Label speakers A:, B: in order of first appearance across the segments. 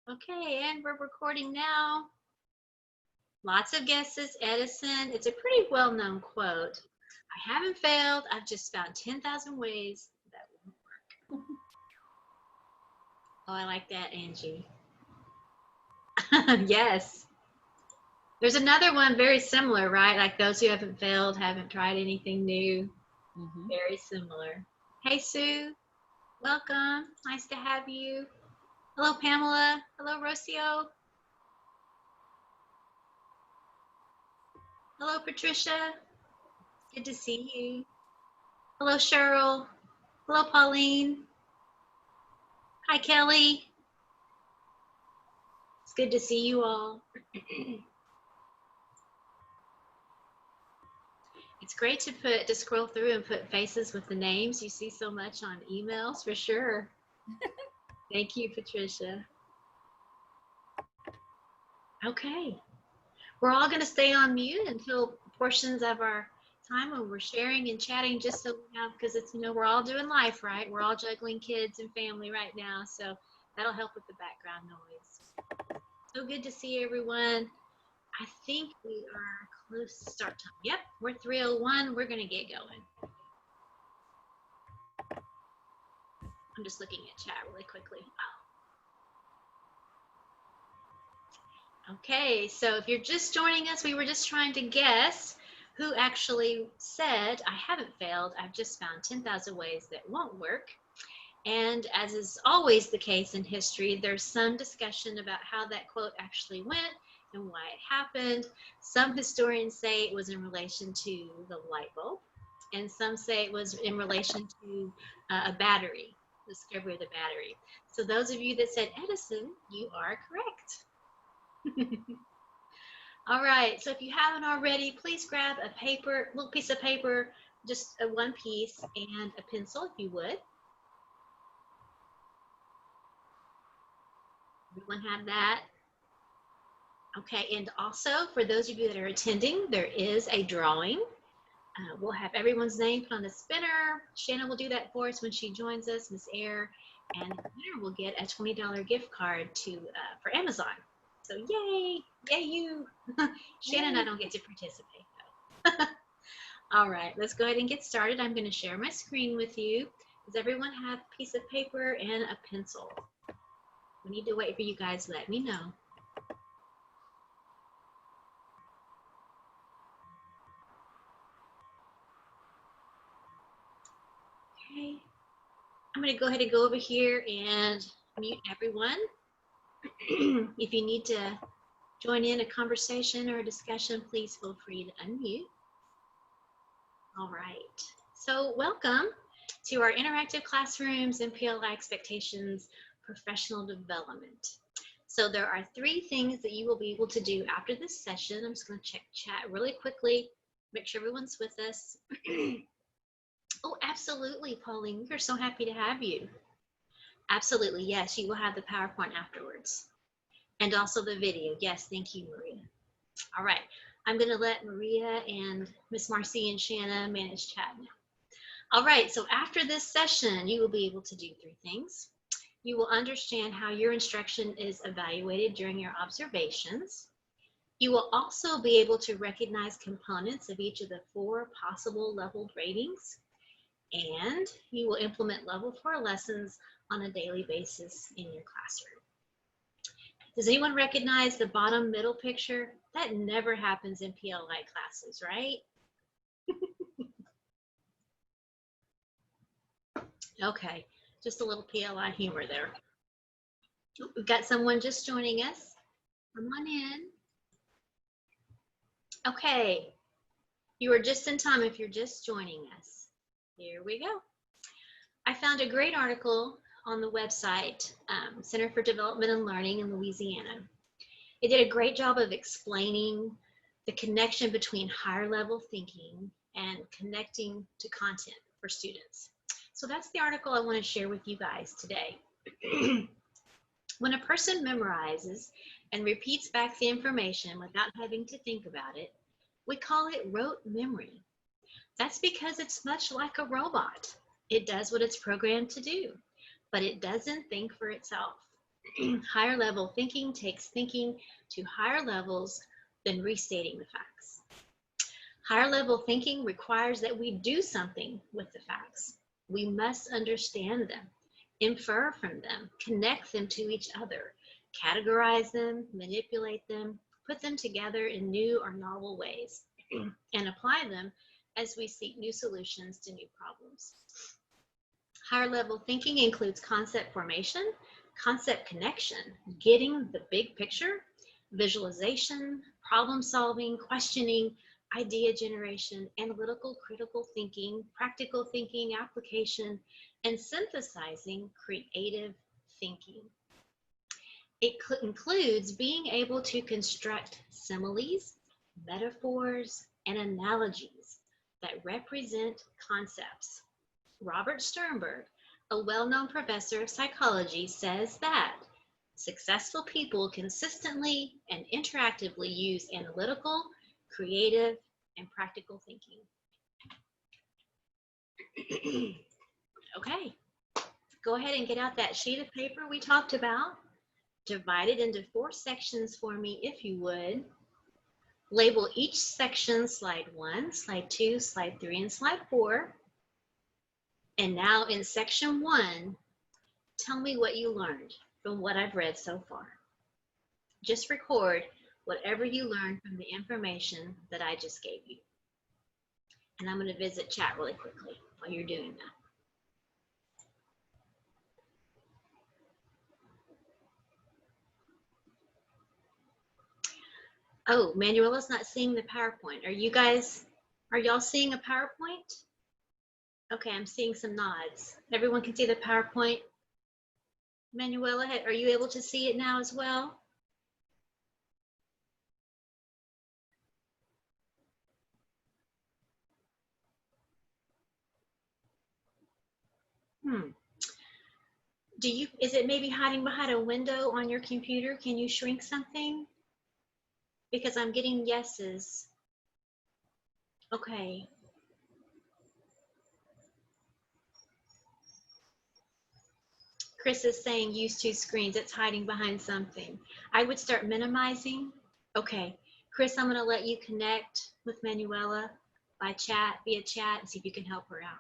A: Okay, and we're recording now. Lots of guesses. Edison. It's a pretty well-known quote. I haven't failed. I've just found 10,000 ways that won't work. Oh, I like that, Angie. Yes. There's another one very similar, right? Like those who haven't failed, haven't tried anything new. Very similar. Hey, Sue. Welcome. Nice to have you. Hello, Pamela. Hello, Rocio. Hello, Patricia. Good to see you. Hello, Cheryl. Hello, Pauline. Hi, Kelly. It's good to see you all. It's great to scroll through and put faces with the names. You see so much on emails, for sure. Thank you, Patricia. Okay. We're all going to stay on mute until portions of our time when we're sharing and chatting, just so we have, because it's, we're all doing life, right? We're all juggling kids and family right now, so that'll help with the background noise. So good to see everyone. I think we are close to start time. Yep, we're 3:01. We're going to get going. I'm just looking at chat really quickly. Okay, so if you're just joining us, we were just trying to guess who actually said, I haven't failed, I've just found 10,000 ways that won't work. And as is always the case in history, there's some discussion about how that quote actually went and why it happened. Some historians say it was in relation to the light bulb, and some say it was in relation to a battery, the discovery of the battery. So those of you that said Edison, you are correct. All right, so if you haven't already, please grab a little piece of paper, just one piece, and a pencil if you would. Everyone have that? Okay, and also for those of you that are attending, there is a drawing. We'll have everyone's name put on the spinner. Shannon will do that for us when she joins us, Miss Air, and the winner will get a $20 gift card for Amazon. So yay, yay you. Shannon and I don't get to participate though. All right, let's go ahead and get started. I'm going to share my screen with you. Does everyone have a piece of paper and a pencil? We need to wait for you guys. Let me know. Okay, I'm going to go ahead and go over here and mute everyone. If you need to join in a conversation or a discussion, please feel free to unmute. All right, so welcome to our interactive classrooms and PLI expectations professional development. So there are 3 things that you will be able to do after this session. I'm just going to check chat really quickly, make sure everyone's with us. Oh, absolutely, Pauline. We're so happy to have you. Absolutely, yes, you will have the PowerPoint afterwards. And also the video. Yes, thank you, Maria. All right, I'm going to let Maria and Miss Marcy and Shanna manage chat now. All right, so after this session, you will be able to do 3 things. You will understand how your instruction is evaluated during your observations. You will also be able to recognize components of each of the 4 possible leveled ratings. And you will implement level 4 lessons on a daily basis in your classroom. Does anyone recognize the bottom middle picture? That never happens in PLI classes, right? Okay, just a little PLI humor there. We've got someone just joining us. Come on in. Okay, you are just in time if you're just joining us. Here we go. I found a great article on the website, Center for Development and Learning in Louisiana. It did a great job of explaining the connection between higher level thinking and connecting to content for students. So that's the article I want to share with you guys today. When a person memorizes and repeats back the information without having to think about it, we call it rote memory. That's because it's much like a robot. It does what it's programmed to do, but it doesn't think for itself. Higher level thinking takes thinking to higher levels than restating the facts. Higher level thinking requires that we do something with the facts. We must understand them, infer from them, connect them to each other, categorize them, manipulate them, put them together in new or novel ways, and apply them as we seek new solutions to new problems. Higher level thinking includes concept formation, concept connection, getting the big picture, visualization, problem solving, questioning, idea generation, analytical critical thinking, practical thinking, application, and synthesizing creative thinking. It includes being able to construct similes, metaphors, and analogies that represent concepts. Robert Sternberg, a well-known professor of psychology, says that successful people consistently and interactively use analytical, creative, and practical thinking. Okay, go ahead and get out that sheet of paper we talked about. Divide it into 4 sections for me, if you would. Label each section slide 1, slide 2, slide 3, and slide 4. And now in section 1, tell me what you learned from what I've read so far. Just record whatever you learned from the information that I just gave you. And I'm going to visit chat really quickly while you're doing that. Oh, Manuela's not seeing the PowerPoint. Are y'all seeing a PowerPoint? Okay, I'm seeing some nods. Everyone can see the PowerPoint. Manuela, are you able to see it now as well? Is it maybe hiding behind a window on your computer? Can you shrink something? Because I'm getting yeses. Okay. Chris is saying use 2 screens. It's hiding behind something. I would start minimizing. Okay. Chris, I'm going to let you connect with Manuela via chat, and see if you can help her out.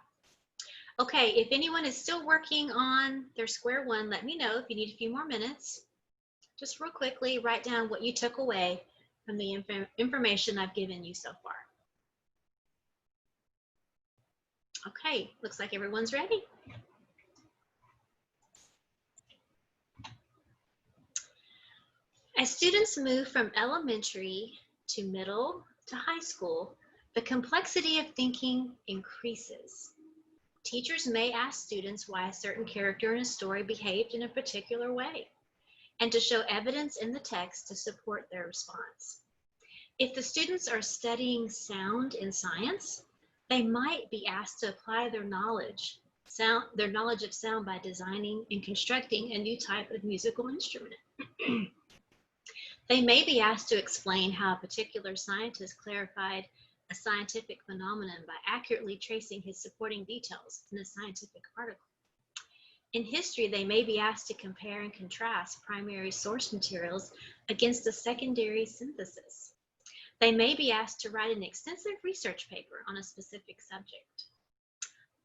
A: Okay, if anyone is still working on their square one, let me know if you need a few more minutes. Just real quickly, write down what you took away from the information I've given you so far. Okay, looks like everyone's ready. As students move from elementary to middle to high school, the complexity of thinking increases. Teachers may ask students why a certain character in a story behaved in a particular way, and to show evidence in the text to support their response. If the students are studying sound in science, they might be asked to apply their knowledge of sound by designing and constructing a new type of musical instrument. They may be asked to explain how a particular scientist clarified a scientific phenomenon by accurately tracing his supporting details in a scientific article. In history, they may be asked to compare and contrast primary source materials against a secondary synthesis. They may be asked to write an extensive research paper on a specific subject.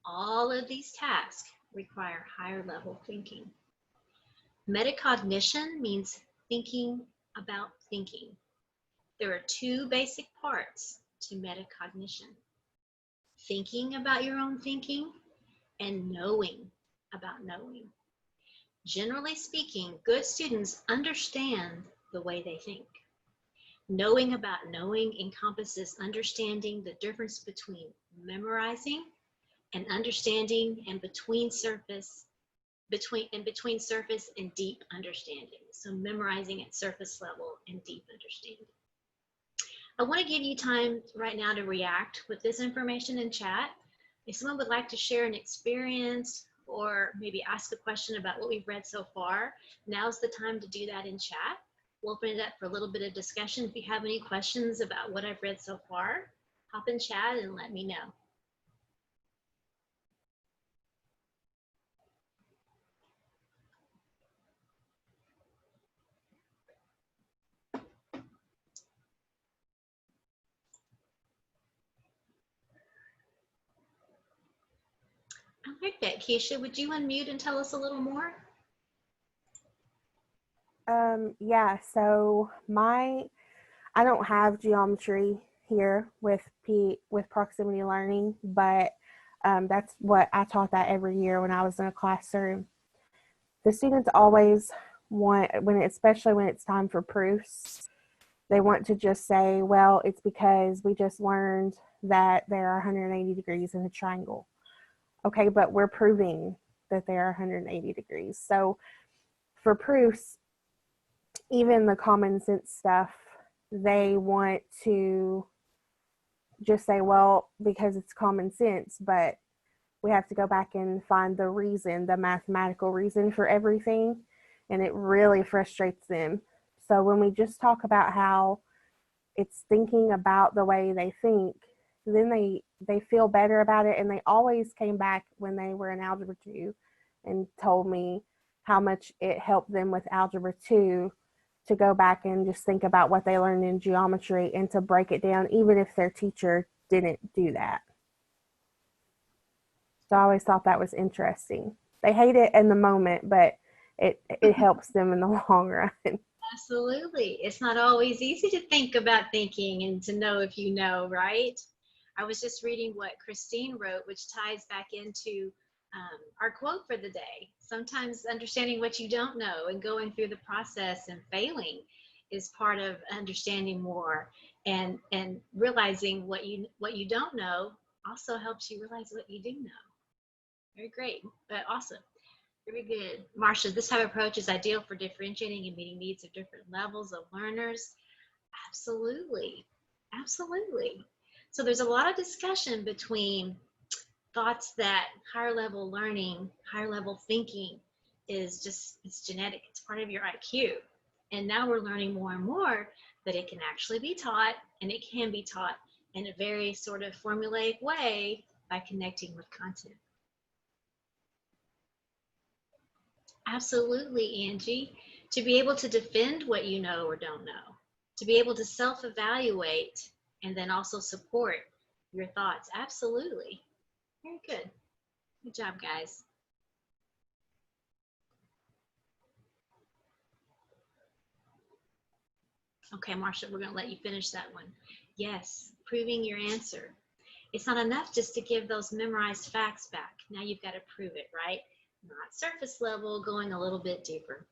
A: All of these tasks require higher level thinking. Metacognition means thinking about thinking. There are 2 basic parts to metacognition: thinking about your own thinking and knowing about knowing. Generally speaking, good students understand the way they think. Knowing about knowing encompasses understanding the difference between memorizing and understanding, and between surface and deep understanding. So memorizing at surface level and deep understanding. I want to give you time right now to react with this information in chat. If someone would like to share an experience or maybe ask a question about what we've read so far, now's the time to do that in chat. We'll open it up for a little bit of discussion. If you have any questions about what I've read so far, hop in chat and let me know. I like that. Keisha, would you unmute and tell us a little more?
B: Yeah, so I don't have geometry here with proximity learning, but that's what I taught that every year when I was in a classroom. The students always want, especially when it's time for proofs, they want to just say, well, it's because we just learned that there are 180 degrees in a triangle. Okay, but we're proving that there are 180 degrees. So for proofs, even the common sense stuff, they want to just say, well, because it's common sense, but we have to go back and find the reason, the mathematical reason for everything. And it really frustrates them. So when we just talk about how it's thinking about the way they think, then they feel better about it. And they always came back when they were in Algebra 2 and told me how much it helped them with Algebra 2 to go back and just think about what they learned in geometry and to break it down, even if their teacher didn't do that. So I always thought that was interesting. They hate it in the moment, but it helps them in the long run.
A: Absolutely. It's not always easy to think about thinking and to know if you know, right? I was just reading what Christine wrote, which ties back into our quote for the day. Sometimes understanding what you don't know and going through the process and failing is part of understanding more, and realizing what you don't know also helps you realize what you do know. Very great, but awesome. Very good. Marcia, this type of approach is ideal for differentiating and meeting needs of different levels of learners. Absolutely. Absolutely. So there's a lot of discussion between thoughts that higher level learning, higher level thinking is just, it's genetic. It's part of your IQ. And now we're learning more and more that it can actually be taught, and it can be taught in a very sort of formulaic way by connecting with content. Absolutely, Angie. To be able to defend what you know or don't know, to be able to self-evaluate and then also support your thoughts. Absolutely. Very good. Good job, guys. Okay, Marcia, we're going to let you finish that one. Yes, proving your answer. It's not enough just to give those memorized facts back. Now you've got to prove it, right? Not surface level, going a little bit deeper.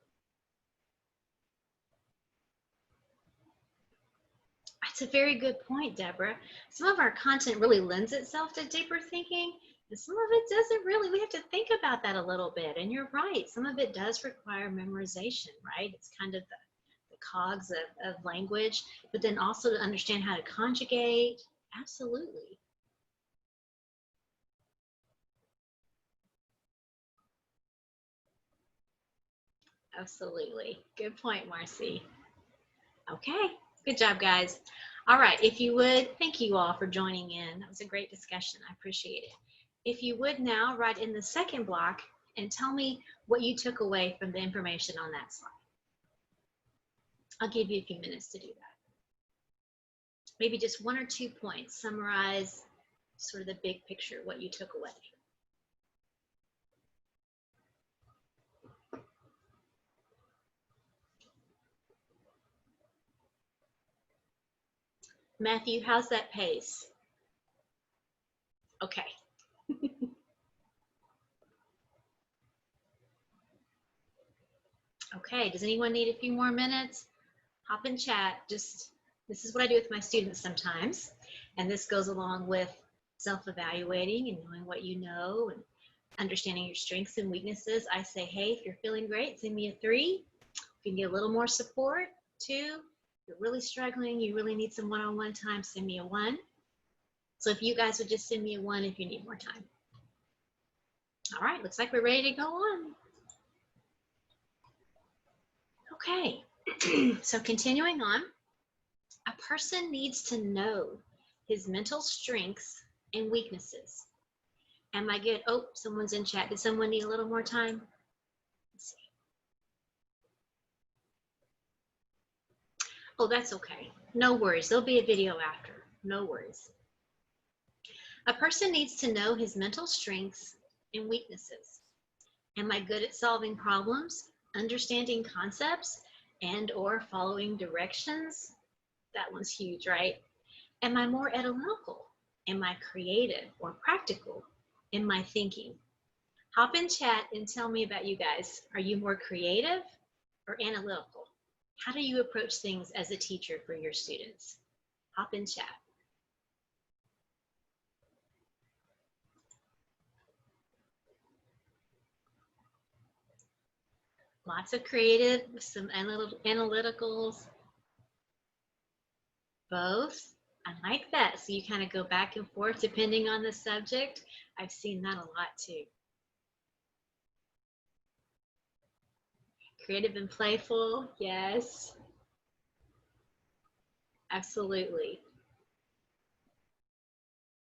A: That's a very good point, Deborah. Some of our content really lends itself to deeper thinking, and some of it doesn't really. We have to think about that a little bit. And you're right, some of it does require memorization, right? It's kind of the cogs of language, but then also to understand how to conjugate. Absolutely. Absolutely. Good point, Marcy. Okay, good job, guys. All right, if you would, thank you all for joining in. That was a great discussion. I appreciate it. If you would now write in the second block and tell me what you took away from the information on that slide. I'll give you a few minutes to do that. Maybe just 1 or 2 points. Summarize sort of the big picture, what you took away. Matthew, how's that pace? Okay. Okay, does anyone need a few more minutes? Hop in chat. This is what I do with my students sometimes. And this goes along with self-evaluating and knowing what you know and understanding your strengths and weaknesses. I say, hey, if you're feeling great, send me a 3. If you need a little more support, 2. If you're really struggling, you really need some one-on-one time, send me a 1. So if you guys would just send me a 1 if you need more time. All right, looks like we're ready to go on. Okay, so continuing on, a person needs to know his mental strengths and weaknesses. Am I good? Oh, someone's in chat. Did someone need a little more time? Let's see. Oh, that's okay. No worries. There'll be a video after. No worries. A person needs to know his mental strengths and weaknesses? Am I good at solving problems, understanding concepts, and or following directions? That one's huge, right? Am I more analytical? Am I creative or practical in my thinking? Hop in chat and tell me about you guys. Are you more creative or analytical? How do you approach things as a teacher for your students? Hop in chat. Lots of creative, some analyticals, both. I like that. So you kind of go back and forth depending on the subject. I've seen that a lot too. Creative and playful, yes. Absolutely.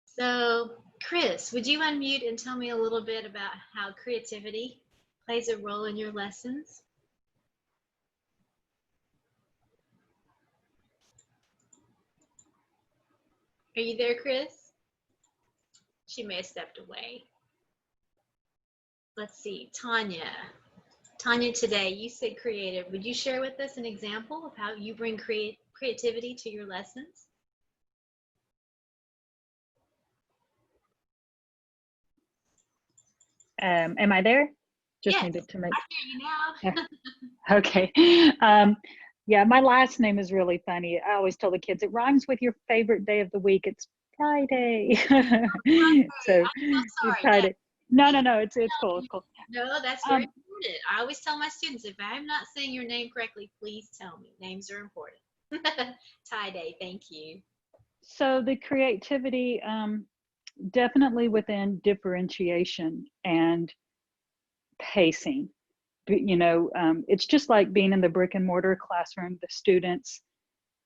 A: So, Chris, would you unmute and tell me a little bit about how creativity plays a role in your lessons? Are you there, Chris? She may have stepped away. Let's see, Tanya. Tanya, today you said creative. Would you share with us an example of how you bring creativity to your lessons?
C: Am I there? Just
A: Yes,
C: needed to make.
A: I hear you now.
C: Okay. Yeah, my last name is really funny. I always tell the kids it rhymes with your favorite day of the week. It's Friday. So
A: I'm sorry.
C: Friday. No, it's cool. It's cool.
A: No, that's very important. I always tell my students, if I'm not saying your name correctly, please tell me. Names are important. Tie day, thank you.
C: So the creativity, definitely within differentiation and pacing. You know, it's just like being in the brick and mortar classroom. The students,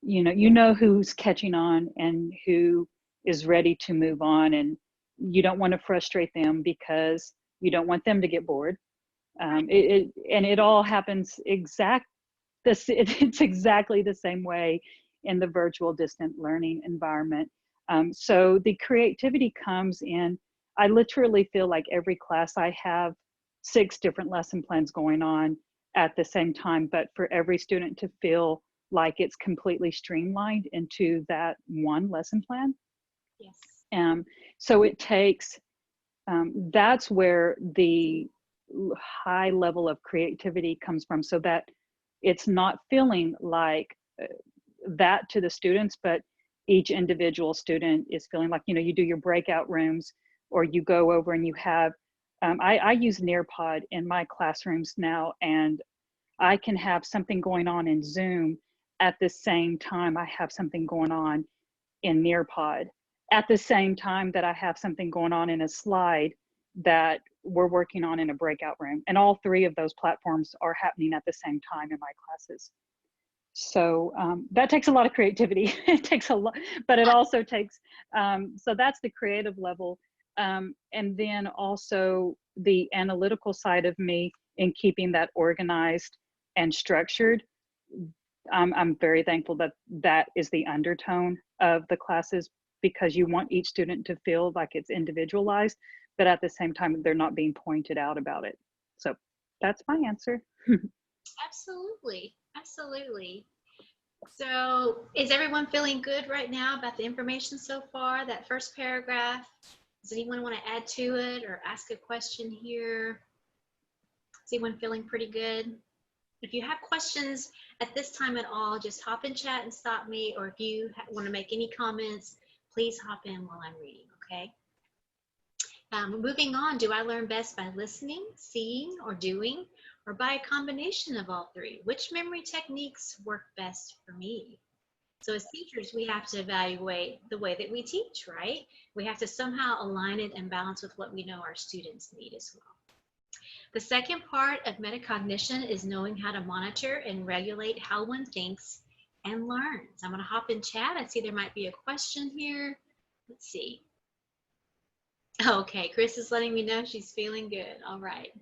C: you know who's catching on and who is ready to move on, and you don't want to frustrate them because you don't want them to get bored. It all happens it's exactly the same way in the virtual distant learning environment. So the creativity comes in. I literally feel like every class I have 6 different lesson plans going on at the same time, but for every student to feel like it's completely streamlined into that one lesson plan.
A: Yes.
C: So it takes, that's where the high level of creativity comes from, so that it's not feeling like that to the students, but each individual student is feeling like, you do your breakout rooms, or you go over and you have, I use Nearpod in my classrooms now, and I can have something going on in Zoom at the same time I have something going on in Nearpod, at the same time that I have something going on in a slide that we're working on in a breakout room. And all 3 of those platforms are happening at the same time in my classes. So that takes a lot of creativity. It takes a lot, but it also takes, so that's the creative level. And then also the analytical side of me in keeping that organized and structured. I'm very thankful that that is the undertone of the classes, because you want each student to feel like it's individualized, but at the same time, they're not being pointed out about it. So that's my answer.
A: Absolutely. Absolutely. So is everyone feeling good right now about the information so far? That first paragraph, does anyone want to add to it or ask a question here? Is anyone feeling pretty good? If you have questions at this time at all, just hop in chat and stop me, or if you want to make any comments, please hop in while I'm reading, okay? Moving on, do I learn best by listening, seeing, or doing, or by a combination of all 3? Which memory techniques work best for me? So as teachers, we have to evaluate the way that we teach, right? We have to somehow align it and balance with what we know our students need as well. The second part of metacognition is knowing how to monitor and regulate how one thinks and learns. I'm going to hop in chat. I see there might be a question here. Let's see. Okay, Chris is letting me know she's feeling good. All right.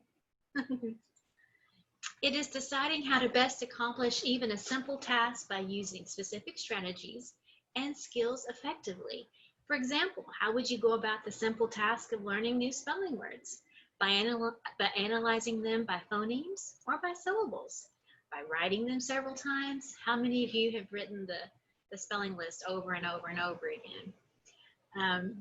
A: It is deciding how to best accomplish even a simple task by using specific strategies and skills effectively. For example, how would you go about the simple task of learning new spelling words? by analyzing them by phonemes or by syllables, by writing them several times. How many of you have written the spelling list over and over and over again?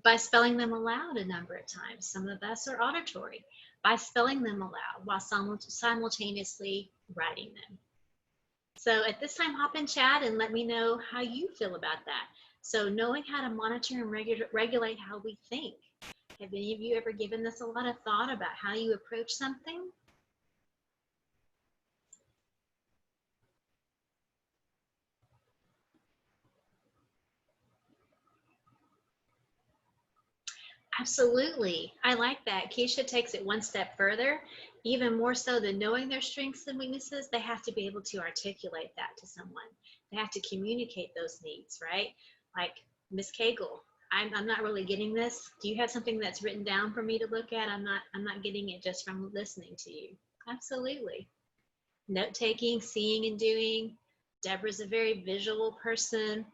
A: By spelling them aloud a number of times. Some of us are auditory. By spelling them aloud while simultaneously writing them. So at this time, hop in chat and let me know how you feel about that. So knowing how to monitor and regulate how we think. Have any of you ever given this a lot of thought about how you approach something? Absolutely. I like that. Keisha takes it one step further. Even more so than knowing their strengths and weaknesses, they have to be able to articulate that to someone. They have to communicate those needs, right? Like Miss Cagle, I'm not really getting this. Do you have something that's written down for me to look at? I'm not getting it just from listening to you. Absolutely. Note taking, seeing and doing. Deborah's a very visual person.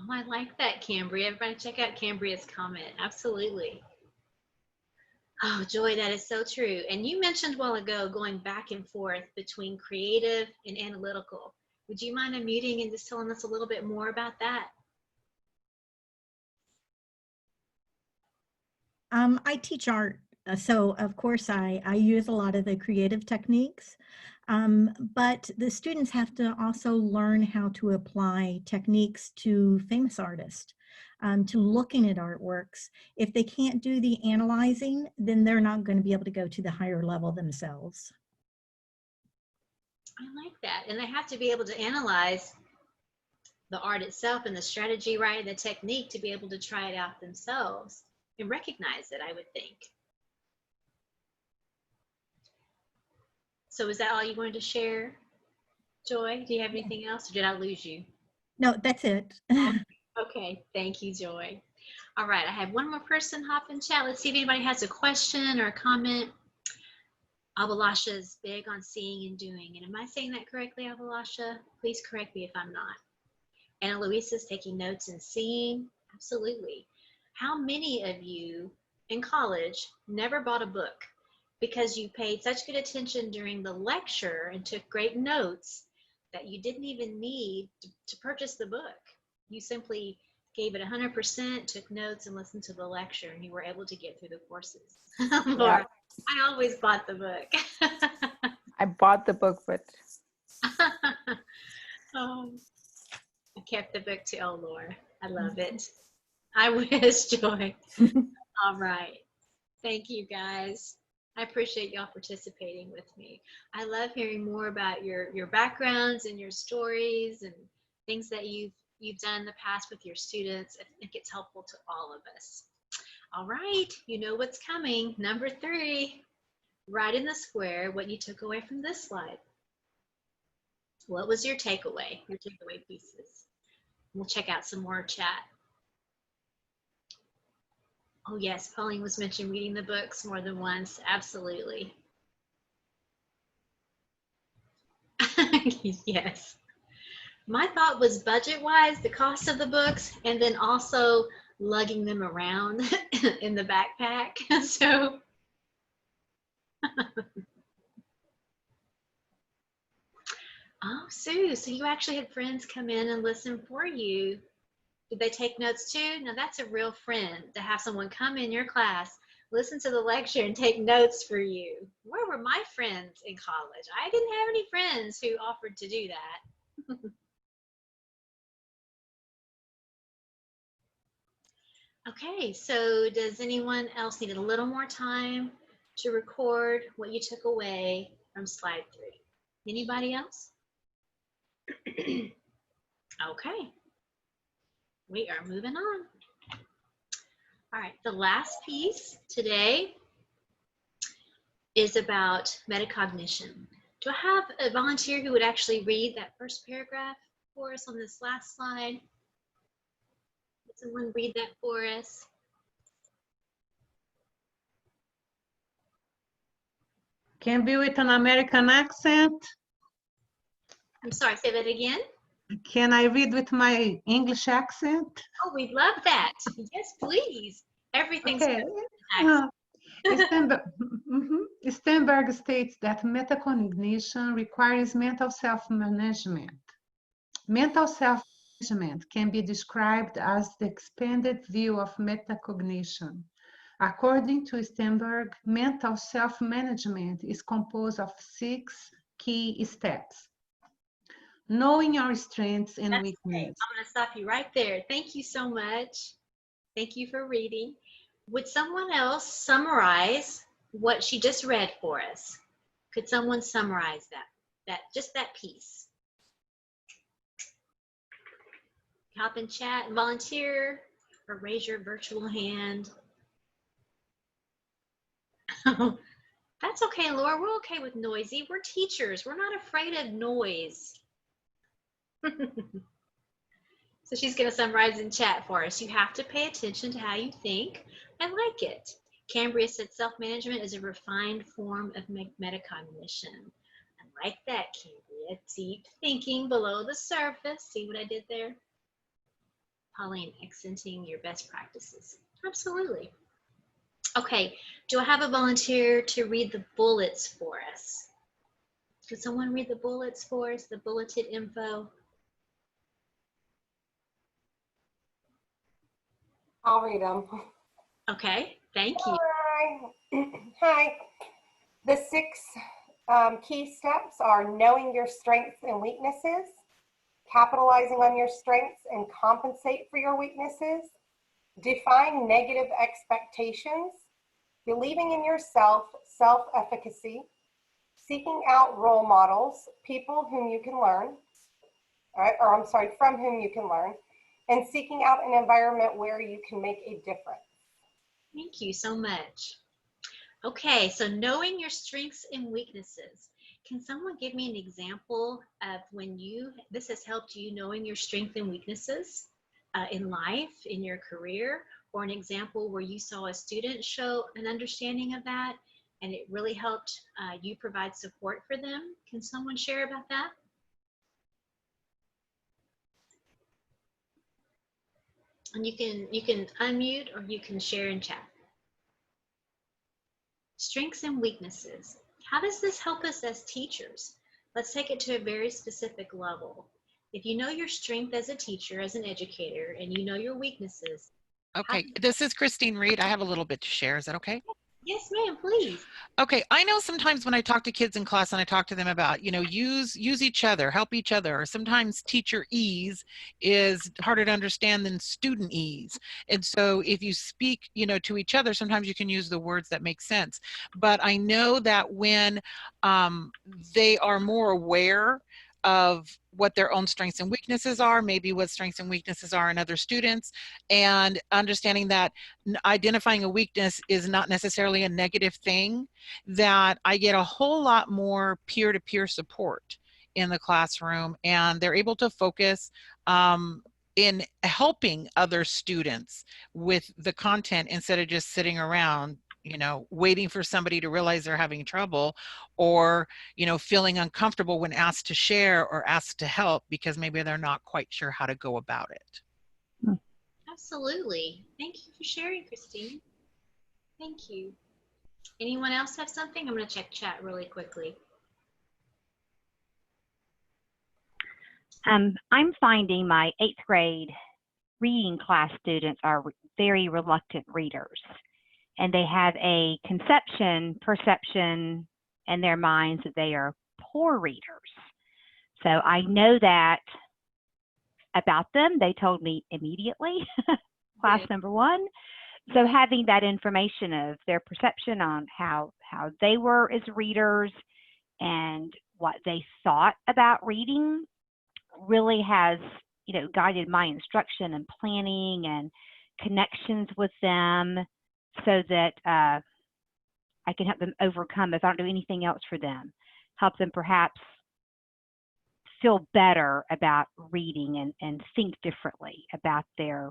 A: Oh, I like that, Cambria. Everybody check out Cambria's comment. Absolutely. Oh, Joy, that is so true. And you mentioned a while ago going back and forth between creative and analytical. Would you mind unmuting and just telling us a little bit more about that?
D: I teach art, so of course I use a lot of the creative techniques, but the students have to also learn how to apply techniques to famous artists, to looking at artworks. If they can't do the analyzing, then they're not going to be able to go to the higher level themselves.
A: I like that. And they have to be able to analyze the art itself and the strategy, right, and the technique to be able to try it out themselves and recognize it, I would think. So is that all you wanted to share, Joy? Do you have anything else, or did I lose you?
D: No, that's it.
A: Okay, thank you, Joy. All right, I have one more person hop in chat. Let's see if anybody has a question or a comment. Abalasha is big on seeing and doing. And am I saying that correctly, Abalasha? Please correct me if I'm not. Anna Luisa is taking notes and seeing. Absolutely. How many of you in college never bought a book because you paid such good attention during the lecture and took great notes that you didn't even need to purchase the book? You simply gave it 100%, took notes, and listened to the lecture, and you were able to get through the courses. Laura, I always bought the book.
E: I bought the book, but
A: I kept the book too. Oh, Laura, I love it. I wish, Joy. All right. Thank you, guys. I appreciate y'all participating with me. I love hearing more about your backgrounds and your stories and things that you've done in the past with your students. I think it's helpful to all of us. All right, you know what's coming. Number 3, write in the square what you took away from this slide. What was your takeaway pieces? We'll check out some more chat. Oh yes, Pauline was mentioning reading the books more than once. Absolutely. Yes. My thought was budget-wise, the cost of the books, and then also lugging them around in the backpack. So oh, Sue, so you actually had friends come in and listen for you. Did they take notes too? Now that's a real friend, to have someone come in your class, listen to the lecture, and take notes for you. Where were my friends in college? I didn't have any friends who offered to do that. Okay, so does anyone else need a little more time to record what you took away from slide 3? Anybody else? Okay, we are moving on. All right, the last piece today is about metacognition. Do I have a volunteer who would actually read that first paragraph for us on this last slide? Would someone read that for us?
F: Can be with an American accent.
A: I'm sorry, say that again.
F: Can I read with my English accent?
A: Oh, we'd love that. Yes, please. Everything's
F: Okay. Stenberg, Stenberg states that metacognition requires mental self-management. Mental self-management can be described as the expanded view of metacognition. According to Stenberg, mental self-management is composed of 6 key steps. Knowing our strengths and
A: That's
F: weaknesses.
A: okay. I'm going to stop you right there. Thank you so much. Thank you for reading. Would someone else summarize what she just read for us? Could someone summarize that just that piece? Hop in chat and volunteer or raise your virtual hand. That's okay, Laura. We're okay with noisy. We're teachers. We're not afraid of noise. So she's going to summarize in chat for us. You have to pay attention to how you think. I like it. Cambria said self-management is a refined form of metacognition. I like that, Cambria. Deep thinking below the surface. See what I did there? Pauline, accenting your best practices. Absolutely. Okay, do I have a volunteer to read the bullets for us? Could someone read the bullets for us, the bulleted info?
G: I'll read them.
A: Okay, thank you.
G: Hi. Hi. The 6 key steps are knowing your strengths and weaknesses, capitalizing on your strengths and compensate for your weaknesses, define negative expectations, believing in yourself, self-efficacy, seeking out role models, people whom you can learn, from whom you can learn, and seeking out an environment where you can make a difference.
A: Thank you so much. Okay, so knowing your strengths and weaknesses. Can someone give me an example of when this has helped you knowing your strengths and weaknesses in life, in your career, or an example where you saw a student show an understanding of that and it really helped you provide support for them? Can someone share about that? And you can unmute or you can share in chat. Strengths and weaknesses. How does this help us as teachers? Let's take it to a very specific level. If you know your strength as a teacher, as an educator, and you know your weaknesses.
H: Okay, this is Christine Reed. I have a little bit to share. Is that okay?
A: Yes, ma'am, please.
H: Okay, I know sometimes when I talk to kids in class and I talk to them about, use each other, help each other, or sometimes teacher ease is harder to understand than student ease. And so if you speak, to each other, sometimes you can use the words that make sense. But I know that when they are more aware of what their own strengths and weaknesses are, maybe what strengths and weaknesses are in other students, and understanding that identifying a weakness is not necessarily a negative thing, that I get a whole lot more peer-to-peer support in the classroom, and they're able to focus in helping other students with the content instead of just sitting around waiting for somebody to realize they're having trouble, or, feeling uncomfortable when asked to share or asked to help because maybe they're not quite sure how to go about it.
A: Absolutely. Thank you for sharing, Christine. Thank you. Anyone else have something? I'm going to check chat really quickly.
I: I'm finding my 8th grade reading class students are very reluctant readers, and they have a perception in their minds that they are poor readers. So I know that about them. They told me immediately, class number 1. So having that information of their perception on how they were as readers and what they thought about reading really has, guided my instruction and planning and connections with them, so that I can help them overcome, if I don't do anything else for them, help them perhaps feel better about reading and think differently about their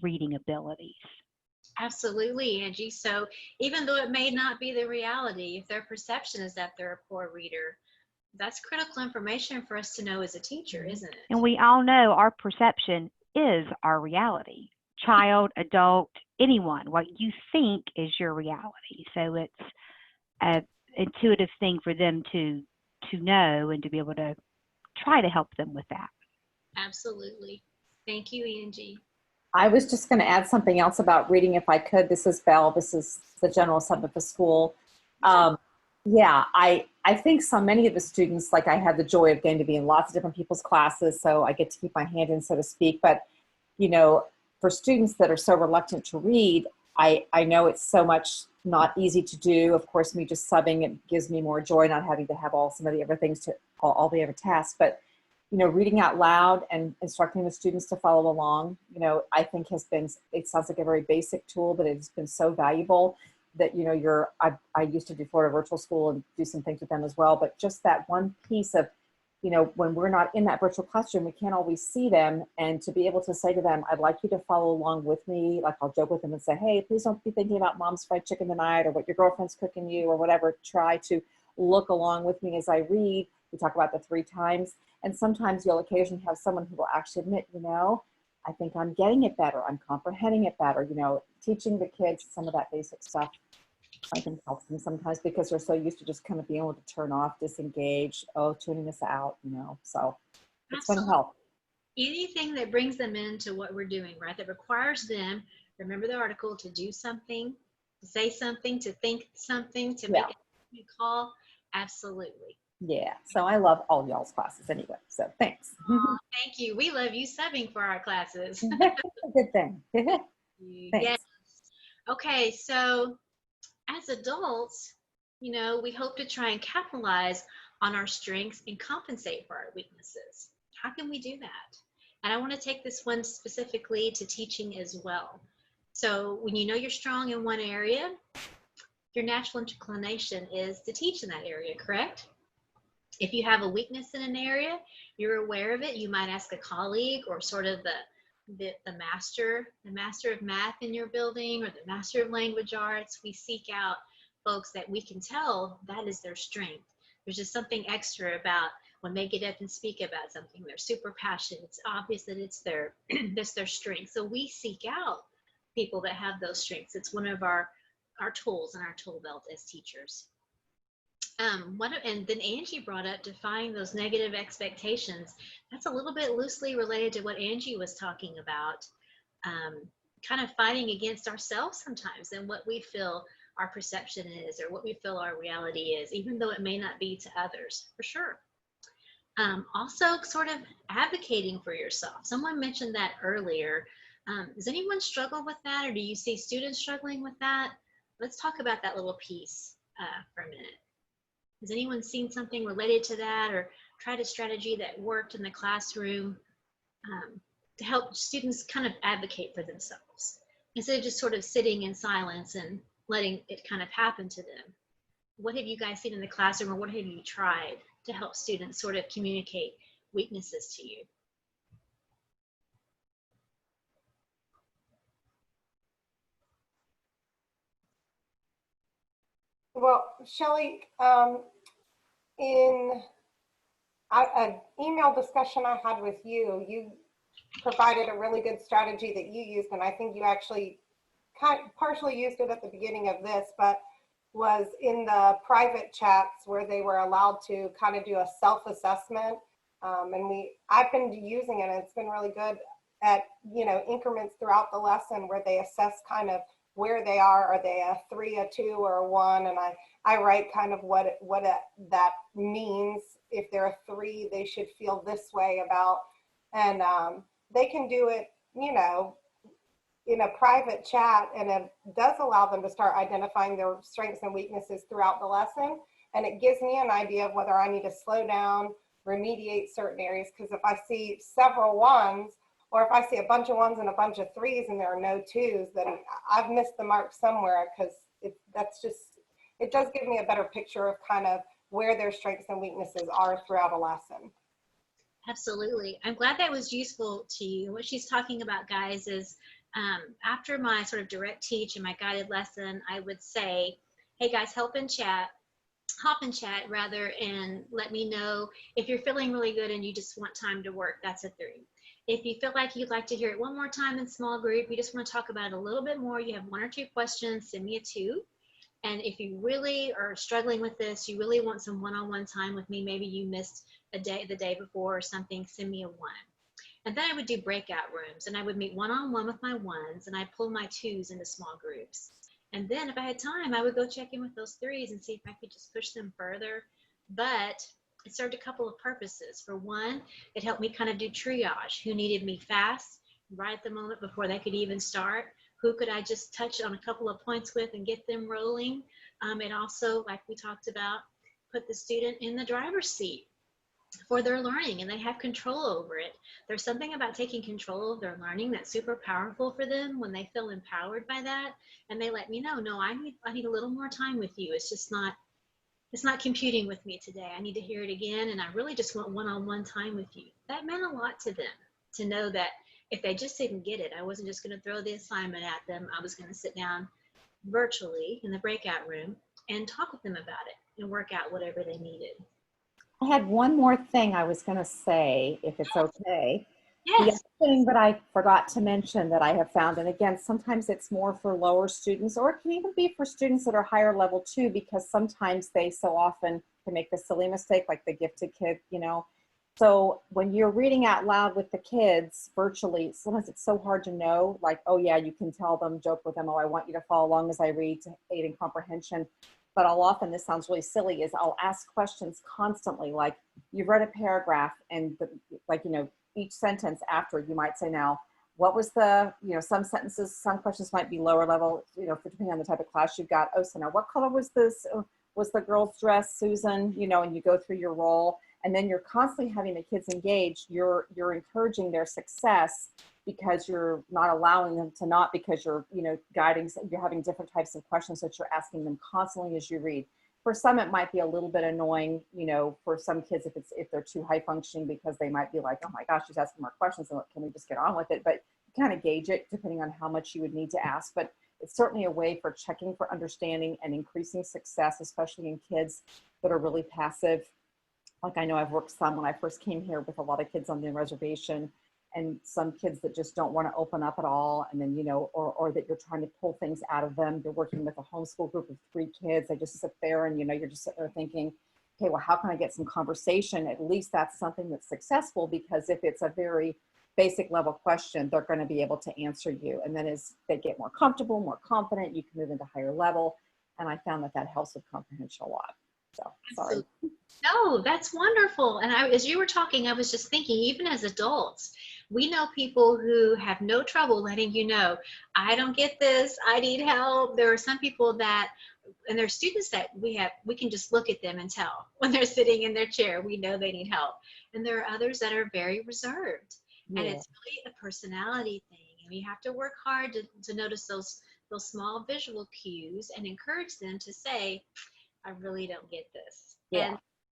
I: reading abilities.
A: Absolutely, Angie. So even though it may not be the reality, if their perception is that they're a poor reader, That's critical information for us to know as a teacher, isn't it?
I: And we all know our perception is our reality. Child, adult, anyone, what you think is your reality. So it's an intuitive thing for them to know and to be able to try to help them with that.
A: Absolutely. Thank you, Angie.
J: I was just going to add something else about reading if I could. This is Belle. This is the General Assembly for School. Yeah, I think many of the students, like I had the joy of getting to be in lots of different people's classes, so I get to keep my hand in, so to speak. But, you know, for students that are so reluctant to read, I know it's so much not easy to do. Of course, me just subbing, it gives me more joy not having to have some of the other things all the other tasks. But, you know, reading out loud and instructing the students to follow along, you know, I think it sounds like a very basic tool, but it's been so valuable that, you know, I used to do Florida virtual school and do some things with them as well. But just that one piece of, you know, when we're not in that virtual classroom, we can't always see them. And to be able to say to them, I'd like you to follow along with me. Like I'll joke with them and say, hey, please don't be thinking about mom's fried chicken tonight or what your girlfriend's cooking you or whatever. Try to look along with me as I read. We talk about the 3 times. And sometimes you'll occasionally have someone who will actually admit, you know, I think I'm getting it better. I'm comprehending it better. You know, teaching the kids some of that basic stuff, I think helps them sometimes because they're so used to just kind of being able to turn off, disengage, tuning this out, you know, so it's going to help.
A: Anything that brings them into what we're doing, right, that requires them, remember the article, to do something, to say something, to think something, to make a call, absolutely.
J: Yeah, so I love all y'all's classes anyway, so thanks.
A: Oh, thank you. We love you subbing for our classes.
J: Good thing.
A: Yes. Okay, so as adults, you know, we hope to try and capitalize on our strengths and compensate for our weaknesses. How can we do that? And I want to take this one specifically to teaching as well. So when you know you're strong in one area, your natural inclination is to teach in that area, correct? If you have a weakness in an area, you're aware of it, you might ask a colleague or sort of the master of math in your building or the master of language arts. We seek out folks that we can tell that is their strength. There's just something extra about when they get up and speak about something. They're super passionate. It's obvious that it's that's their strength. So we seek out people that have those strengths. It's one of our tools in our tool belt as teachers. And then Angie brought up defying those negative expectations. That's a little bit loosely related to what Angie was talking about, kind of fighting against ourselves sometimes and what we feel our perception is or what we feel our reality is, even though it may not be to others, for sure. Also sort of advocating for yourself. Someone mentioned that earlier. Does anyone struggle with that, or do you see students struggling with that? Let's talk about that little piece for a minute. Has anyone seen something related to that or tried a strategy that worked in the classroom to help students kind of advocate for themselves instead of just sort of sitting in silence and letting it kind of happen to them? What have you guys seen in the classroom, or what have you tried to help students sort of communicate weaknesses to you?
G: Well, Shelley, in an email discussion I had with you, you provided a really good strategy that you used, and I think you actually partially used it at the beginning of this, but was in the private chats where they were allowed to kind of do a self-assessment. And I've been using it, and it's been really good at, you know, increments throughout the lesson where they assess kind of where they are. Are they a 3, a 2, or a 1? And I write kind of what that means. If they're a 3, they should feel this way about, and they can do it, you know, in a private chat, and it does allow them to start identifying their strengths and weaknesses throughout the lesson. And it gives me an idea of whether I need to slow down, remediate certain areas, because if I see several 1s, or if I see a bunch of 1s and a bunch of 3s and there are no 2s, then I've missed the mark somewhere, because it does give me a better picture of kind of where their strengths and weaknesses are throughout a lesson.
A: Absolutely. I'm glad that was useful to you. What she's talking about, guys, is after my sort of direct teach and my guided lesson, I would say, hey guys, help in chat. hop and chat rather and let me know if you're feeling really good and you just want time to work. That's a 3. If you feel like you'd like to hear it one more time in small group, you just want to talk about it a little bit more, you have 1 or 2 questions, send me a 2. And if you really are struggling with this, you really want some one-on-one time with me, maybe you missed a day the day before or something, send me a 1. And then I would do breakout rooms, and I would meet one-on-one with my 1s, and I'd pull my 2s into small groups. And then if I had time, I would go check in with those 3s and see if I could just push them further. But it served a couple of purposes. For one, it helped me kind of do triage. Who needed me fast, right at the moment before they could even start? Who could I just touch on a couple of points with and get them rolling? It also, like we talked about, put the student in the driver's seat for their learning, and they have control over it. There's something about taking control of their learning that's super powerful for them when they feel empowered by that, and they let me know, no, I need a little more time with you. It's not computing with me today. I need to hear it again, and I really just want one-on-one time with you. That meant a lot to them, to know that if they just didn't get it, I wasn't just going to throw the assignment at them. I was going to sit down virtually in the breakout room and talk with them about it and work out whatever they needed.
J: I had one more thing I was going to say, if it's okay. The
A: Yes.
J: other thing that I forgot to mention that I have found, and again, sometimes it's more for lower students, or it can even be for students that are higher level too, because sometimes they so often can make the silly mistake, like the gifted kid, you know. So when you're reading out loud with the kids virtually, sometimes it's so hard to know, like, oh yeah, you can tell them, joke with them, oh, I want you to follow along as I read to aid in comprehension. But I'll often, this sounds really silly, is I'll ask questions constantly, like, you've read a paragraph and like, you know, each sentence after you might say, now, what was the, you know, some sentences, some questions might be lower level, you know, depending on the type of class you've got. Oh, so now what color was this, was the girl's dress, Susan, you know, and you go through your role. And then you're constantly having the kids engaged. You're encouraging their success because you're not allowing them to not, because you're, you know, guiding, you're having different types of questions that you're asking them constantly as you read. For some, it might be a little bit annoying, you know, for some kids if they're too high functioning, because they might be like, oh my gosh, she's asking more questions, and can we just get on with it? But you kind of gauge it depending on how much you would need to ask. But it's certainly a way for checking for understanding and increasing success, especially in kids that are really passive. Like, I know I've worked some when I first came here with a lot of kids on the reservation, and some kids that just don't want to open up at all. And then, you know, or that you're trying to pull things out of them. You're working with a homeschool group of 3 kids. They just sit there and, you know, you're just sitting there thinking, okay, well, how can I get some conversation? At least that's something that's successful, because if it's a very basic level question, they're going to be able to answer you. And then as they get more comfortable, more confident, you can move into higher level. And I found that that helps with comprehension a lot. So, sorry.
A: No, that's wonderful. And as you were talking, I was just thinking, even as adults, we know people who have no trouble letting you know, I don't get this, I need help. There are some people that, and there are students that we can just look at them and tell when they're sitting in their chair, we know they need help. And there are others that are very reserved. Yeah. And it's really a personality thing. And we have to work hard to notice those small visual cues and encourage them to say, I really don't get this. Yeah. And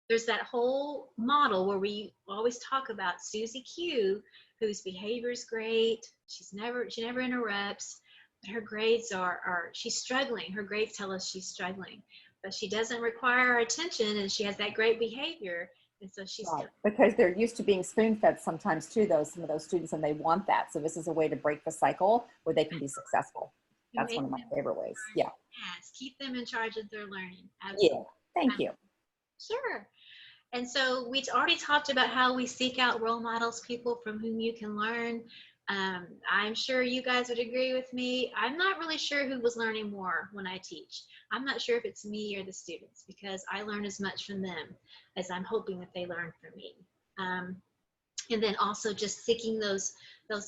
A: there's that whole model where we always talk about Susie Q, whose behavior is great. She never interrupts, but her grades are she's struggling. Her grades tell us she's struggling, but she doesn't require our attention, and she has that great behavior. And so she's
J: right. Because they're used to being spoon-fed sometimes too, some of those students, and they want that. So this is a way to break the cycle where they can be successful. That's one of my favorite ways. Yeah.
A: Yes, keep them in charge of their learning. Absolutely.
J: Yeah. Thank you.
A: Sure. And so we already talked about how we seek out role models, people from whom you can learn. I'm sure you guys would agree with me. I'm not really sure who was learning more when I teach. I'm not sure if it's me or the students, because I learn as much from them as I'm hoping that they learn from me. And then also just seeking those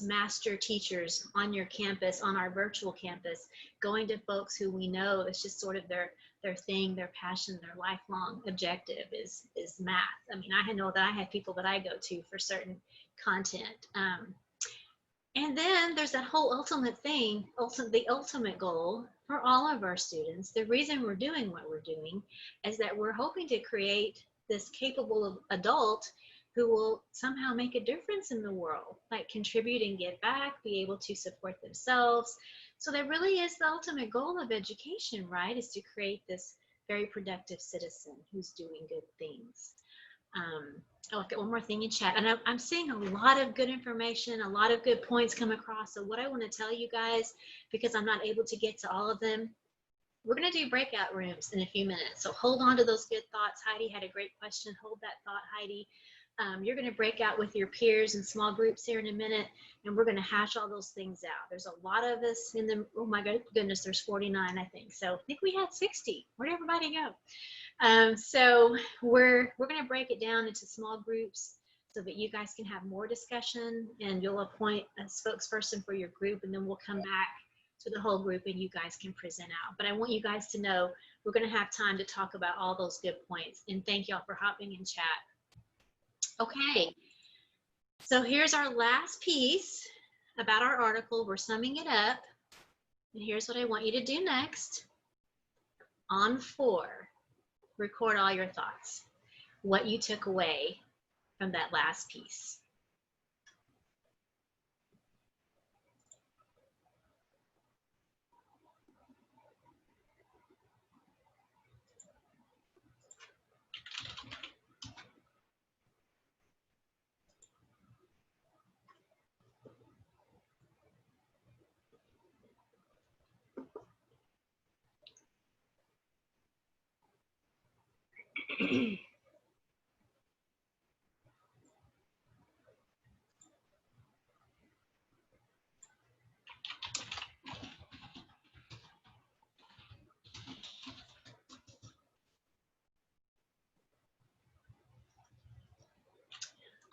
A: master teachers on your campus, on our virtual campus, going to folks who we know it's just sort of their thing, their passion, their lifelong objective is math. I mean, I know that I have people that I go to for certain content. And then there's that whole ultimate thing, the ultimate goal for all of our students. The reason we're doing what we're doing is that we're hoping to create this capable adult who will somehow make a difference in the world, like contribute and give back, be able to support themselves. So that really is the ultimate goal of education, right? Is to create this very productive citizen who's doing good things. I'll look at one more thing in chat. And I'm seeing a lot of good information, a lot of good points come across. So what I want to tell you guys, because I'm not able to get to all of them, we're going to do breakout rooms in a few minutes. So hold on to those good thoughts. Heidi had a great question. Hold that thought, Heidi. You're going to break out with your peers in small groups here in a minute, and we're going to hash all those things out. There's a lot of us in the, oh my goodness, there's 49, I think. So I think we had 60. Where'd everybody go? So we're going to break it down into small groups so that you guys can have more discussion, and you'll appoint a spokesperson for your group, and then we'll come back to the whole group and you guys can present out. But I want you guys to know we're going to have time to talk about all those good points. And thank y'all for hopping in chat. Okay, so here's our last piece about our article. We're summing it up. And here's what I want you to do next. On 4, record all your thoughts, what you took away from that last piece.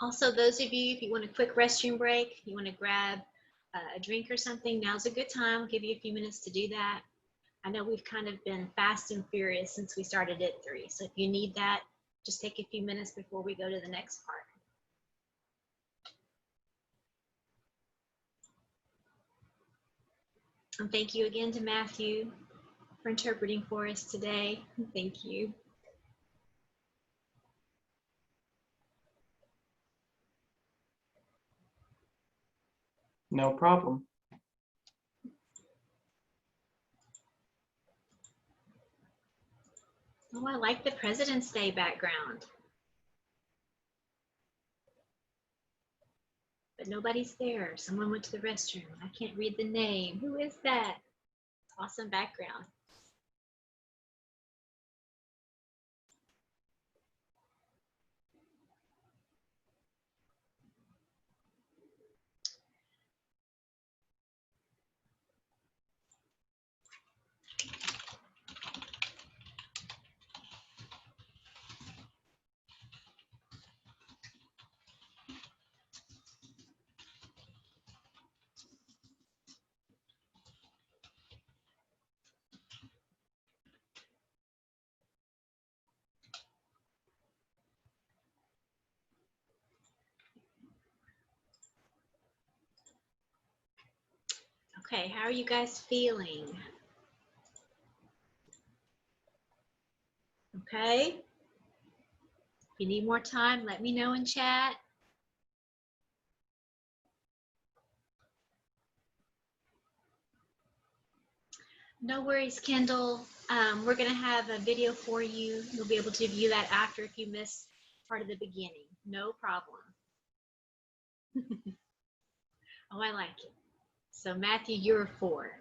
A: Also, those of you, if you want a quick restroom break, you want to grab a drink or something, now's a good time. I'll give you a few minutes to do that. I know we've kind of been fast and furious since we started at 3. So if you need that, just take a few minutes before we go to the next part. And thank you again to Matthew for interpreting for us today. Thank you.
K: No problem.
A: Oh, I like the President's Day background. But nobody's there. Someone went to the restroom. I can't read the name. Who is that? Awesome background. Okay, how are you guys feeling? Okay. If you need more time, let me know in chat. No worries, Kendall. We're going to have a video for you. You'll be able to view that after if you missed part of the beginning. No problem. Oh, I like it. So Matthew, you're 4.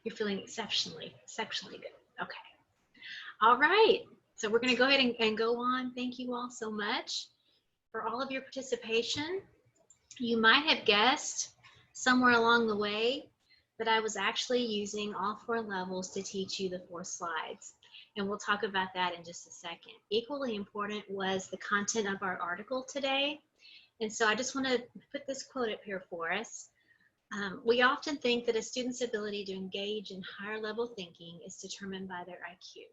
A: You're feeling exceptionally good. Okay. All right. So we're going to go ahead and go on. Thank you all so much for all of your participation. You might have guessed somewhere along the way that I was actually using all 4 levels to teach you the 4 slides. And we'll talk about that in just a second. Equally important was the content of our article today. And so I just want to put this quote up here for us. We often think that a student's ability to engage in higher level thinking is determined by their IQ.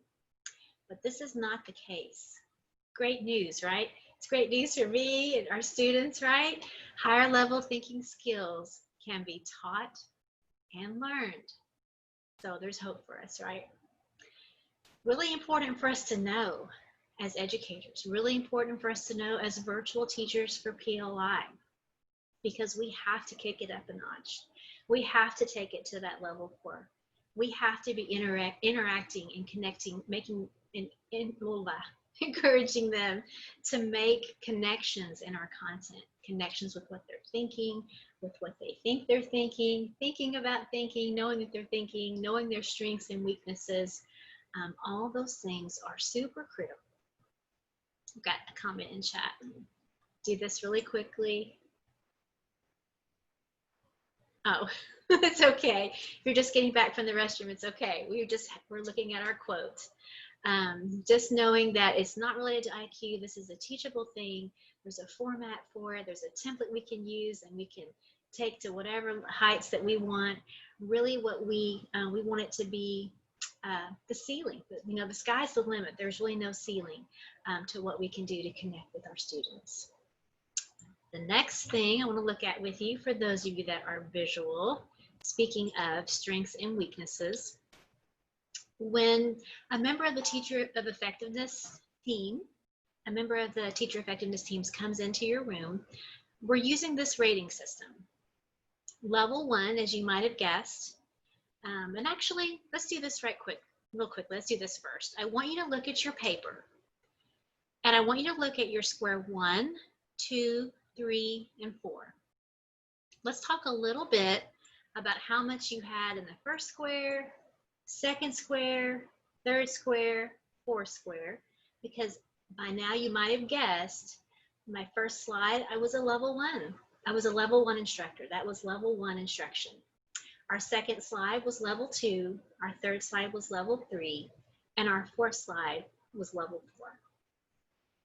A: But this is not the case. Great news, right? It's great news for me and our students, right? Higher level thinking skills can be taught and learned. So there's hope for us, right? Really important for us to know as educators, really important for us to know as virtual teachers for PLI, because we have to kick it up a notch. We have to take it to that level 4 we have to be interacting and connecting, making encouraging them to make connections in our content, connections with what they're thinking, with what they think they're thinking about thinking, knowing that they're thinking, knowing their strengths and weaknesses. All those things are super critical. I've got a comment in chat. Do this really quickly. Oh, it's okay. If you're just getting back from the restroom, it's okay. We're looking at our quote. Just knowing that it's not related to IQ. This is a teachable thing. There's a format for it. There's a template we can use, and we can take to whatever heights that we want. Really, what we want it to be the ceiling. You know, the sky's the limit. There's really no ceiling to what we can do to connect with our students. The next thing I want to look at with you, for those of you that are visual, speaking of strengths and weaknesses, when a member of the teacher effectiveness teams comes into your room, we're using this rating system. Level 1, as you might have guessed, and actually, let's do this real quick. Let's do this first. I want you to look at your paper, and I want you to look at your square 1, 2, 3, and 4. Let's talk a little bit about how much you had in the first square, second square, third square, fourth square, because by now you might have guessed my first slide, I was a level 1. I was a level 1 instructor. That was level 1 instruction. Our second slide was level 2. Our third slide was level 3. And our fourth slide was level 4.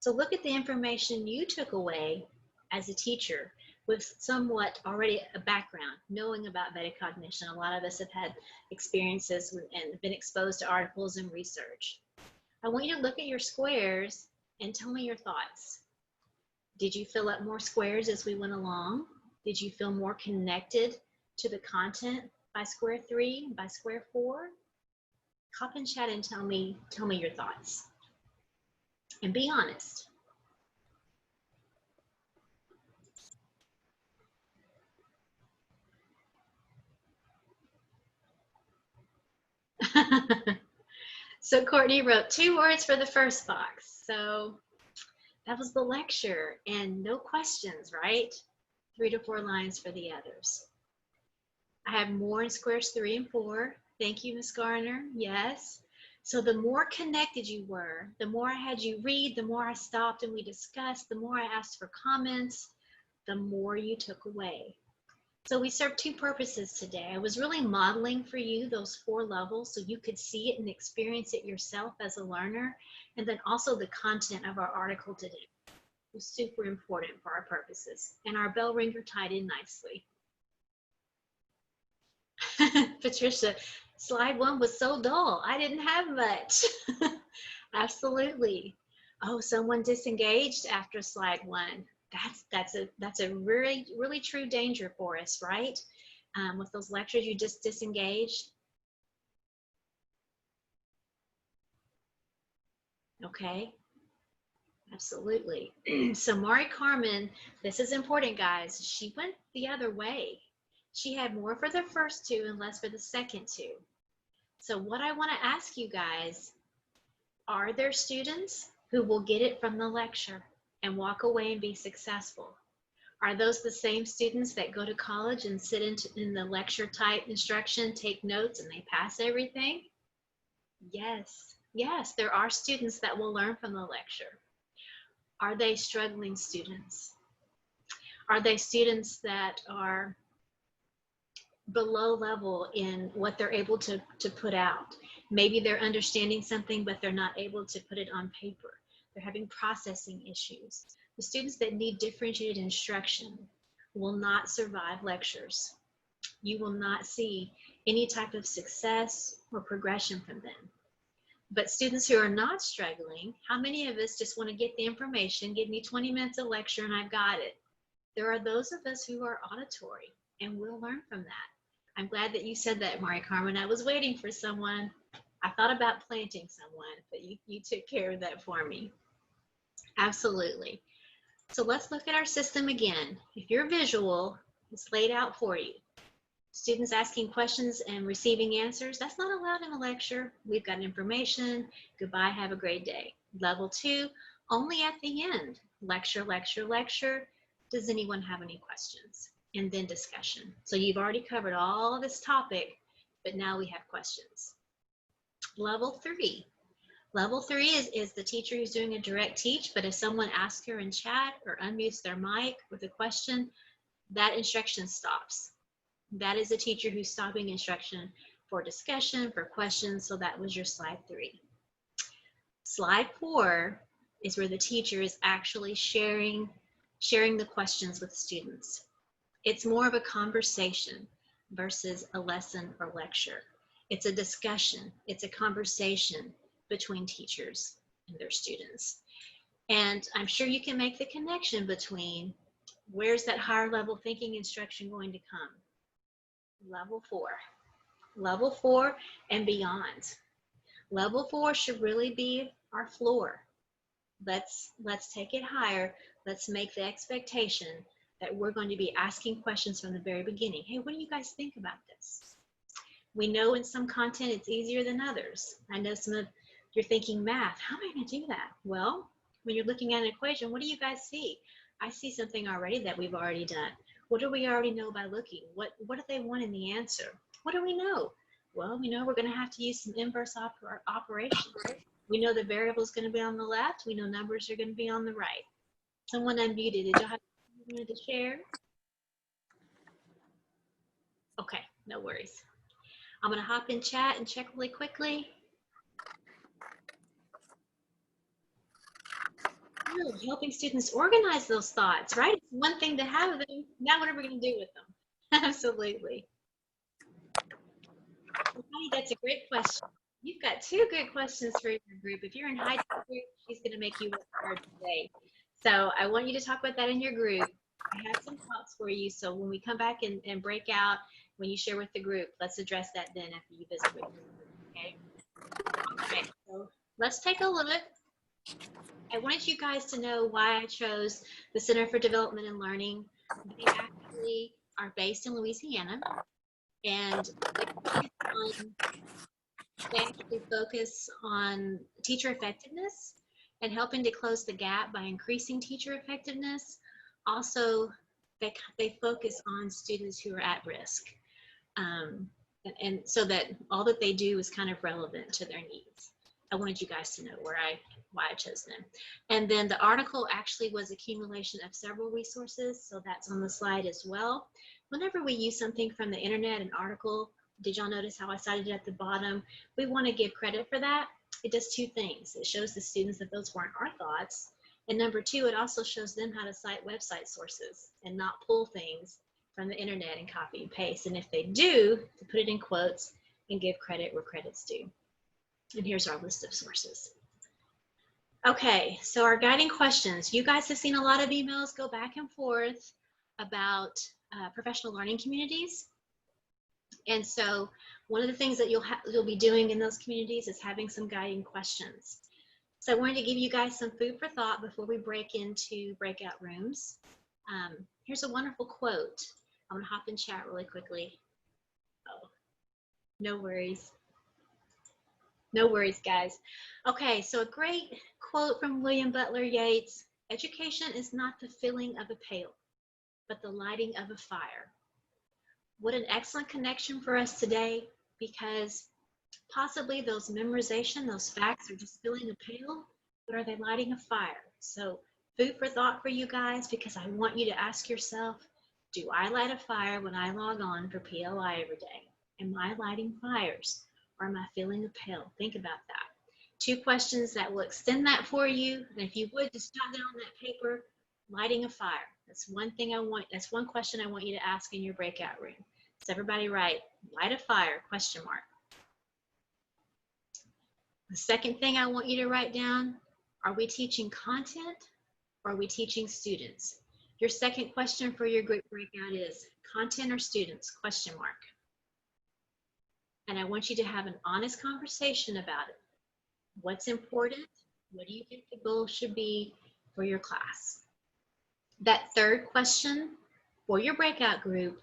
A: So look at the information you took away as a teacher with somewhat already a background, knowing about metacognition. A lot of us have had experiences and been exposed to articles and research. I want you to look at your squares and tell me your thoughts. Did you fill up more squares as we went along? Did you feel more connected to the content by square 3, by square 4? Hop in chat and tell me your thoughts. And be honest. So Courtney wrote 2 words for the first box. So that was the lecture, and no questions, right? 3 to 4 lines for the others. I have more in squares 3 and 4. Thank you, Ms. Garner. Yes. So the more connected you were, the more I had you read, the more I stopped and we discussed, the more I asked for comments, the more you took away. So we served 2 purposes today. I was really modeling for you those 4 levels so you could see it and experience it yourself as a learner, and then also the content of our article today was super important for our purposes, and our bell ringer tied in nicely. Patricia, slide 1 was so dull. I didn't have much. Absolutely. Oh, someone disengaged after slide 1. That's a really true danger for us, right? With those lectures, you just disengaged. Okay. Absolutely. So Mari Carmen, this is important, guys. She went the other way. She had more for the first 2 and less for the second 2. So what I want to ask you guys, are there students who will get it from the lecture and walk away and be successful? Are those the same students that go to college and sit in the lecture type instruction, take notes, and they pass everything? Yes. Yes, there are students that will learn from the lecture. Are they struggling students? Are they students that are below level in what they're able to put out? Maybe they're understanding something, but they're not able to put it on paper. They're having processing issues. The students that need differentiated instruction will not survive lectures. You will not see any type of success or progression from them. But students who are not struggling, how many of us just want to get the information, give me 20 minutes of lecture and I've got it? There are those of us who are auditory and we'll learn from that. I'm glad that you said that, Mari Carmen. I was waiting for someone. I thought about planting someone, but you took care of that for me. Absolutely. So let's look at our system again. If you're visual, it's laid out for you. Students asking questions and receiving answers, that's not allowed in a lecture. We've got information. Goodbye, have a great day. Level 2, only at the end. Lecture, lecture, lecture. Does anyone have any questions? And then discussion. So you've already covered all this topic, but now we have questions. Level 3. Level 3 is the teacher who's doing a direct teach, but if someone asks her in chat or unmutes their mic with a question, that instruction stops. That is a teacher who's stopping instruction for discussion, for questions. So that was your slide 3. Slide 4 is where the teacher is actually sharing the questions with students. It's more of a conversation versus a lesson or lecture. It's a discussion. It's a conversation between teachers and their students. And I'm sure you can make the connection between where's that higher level thinking instruction going to come? Level 4. Level 4 and beyond. Level 4 should really be our floor. Let's take it higher. Let's make the expectation that we're going to be asking questions from the very beginning. Hey, what do you guys think about this? We know in some content it's easier than others. I know some of you're thinking math. How am I going to do that? Well, when you're looking at an equation, what do you guys see? I see something already that we've already done. What do we already know by looking? What do they want in the answer? What do we know? Well, we know we're going to have to use some inverse operations. We know the variable is going to be on the left. We know numbers are going to be on the right. Someone unmuted. Did y'all have something to share? Okay, no worries. I'm going to hop in chat and check really quickly. Really helping students organize those thoughts, right? It's one thing to have them. Now what are we going to do with them? Absolutely. Honey, that's a great question. You've got 2 good questions for your group. If you're in high school group, she's going to make you work hard today. So I want you to talk about that in your group. I have some thoughts for you. So when we come back and break out, when you share with the group, let's address that then after you visit with the group, okay? All right, so let's take a look. I wanted you guys to know why I chose the Center for Development and Learning. They actually are based in Louisiana, and they actually focus on teacher effectiveness and helping to close the gap by increasing teacher effectiveness. Also, they focus on students who are at risk. And so that all that they do is kind of relevant to their needs. I wanted you guys to know why I chose them. And then the article actually was accumulation of several resources, so that's on the slide as well. Whenever we use something from the internet, an article, did y'all notice how I cited it at the bottom? We want to give credit for that. It does 2 things. It shows the students that those weren't our thoughts. And number 2, it also shows them how to cite website sources and not pull things from the internet and copy and paste. And if they do, to put it in quotes and give credit where credit's due. And here's our list of sources. Okay, so our guiding questions. You guys have seen a lot of emails go back and forth about professional learning communities. And so one of the things that you'll be doing in those communities is having some guiding questions. So I wanted to give you guys some food for thought before we break into breakout rooms. Here's a wonderful quote. I'm gonna hop in chat really quickly. Oh, no worries. No worries, guys. Okay, so a great quote from William Butler Yeats: education is not the filling of a pail, but the lighting of a fire. What an excellent connection for us today, because possibly those memorization, those facts are just filling a pail, but are they lighting a fire? So food for thought for you guys, because I want you to ask yourself, do I light a fire when I log on for PLI every day? Am I lighting fires, or am I filling a pail? Think about that. 2 questions that will extend that for you. And if you would, just jot down on that paper, lighting a fire. That's one question I want you to ask in your breakout room. Does everybody write, light a fire, question mark? The second thing I want you to write down, are we teaching content or are we teaching students? Your second question for your group breakout is content or students, question mark. And I want you to have an honest conversation about it. What's important? What do you think the goal should be for your class? That third question for your breakout group,